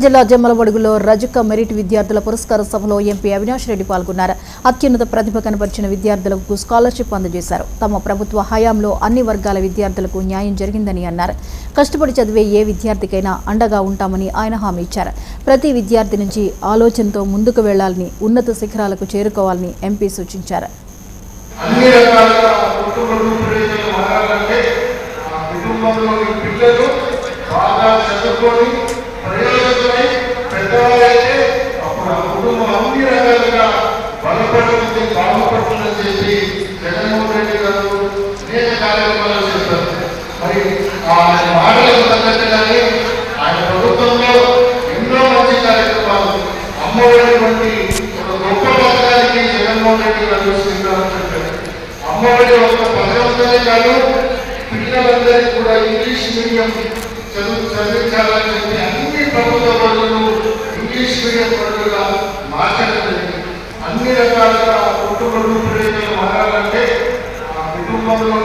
జిల్లా జమ్మలమడుగులో రజక మెరిట్ విద్యార్థుల పురస్కార సభలో ఎంపీ అవినాష్ రెడ్డి పాల్గొన్నారు. అత్యున్నత ప్రతిభ కనబరిచిన విద్యార్థులకు స్కాలర్షిప్ అందజేశారు. తమ ప్రభుత్వ హయాంలో అన్ని వర్గాల విద్యార్థులకు న్యాయం జరిగిందని అన్నారు. కష్టపడి చదివే ఏ విద్యార్థికైనా అండగా ఉంటామని ఆయన హామీ ఇచ్చారు. ప్రతి విద్యార్థి నుంచి ఆలోచనతో ముందుకు వెళ్లాలని, ఉన్నత శిఖరాలకు చేరుకోవాలని ఎంపీ సూచించారు. ప్రయోజనమై పెద్దవాళ్ళైతే అప్పుడు ఆ కుటుంబం అన్ని రకాలుగా బలపడుతుంది, బాగుపడుతుందని చెప్పి జగన్మోహన్ రెడ్డి గారు అనేక కార్యక్రమాలు చేస్తారు. మరి ఆయన మాటలకు తగ్గట్టుగానే ఆయన ప్రభుత్వంలో ఎన్నో మంచి కార్యక్రమాలు, అమ్మఒడి వంటి ఒక గొప్ప పథకానికి జగన్మోహన్ రెడ్డి గారు శ్రీకారం చుట్టారు. అమ్మఒడి ఒక పథకంతోనే కాదు, పిల్లలందరికీ కూడా ఇంగ్లీష్ మీడియం చదివించాలని చెప్పి అన్ని ప్రభుత్వ బడులను ఇంగ్లీష్ మీడియం బడులుగా మార్చడం జరిగింది. అన్ని రకాలుగా కుటుంబ రూపురేఖలు మారాలంటే ఆ కుటుంబంలో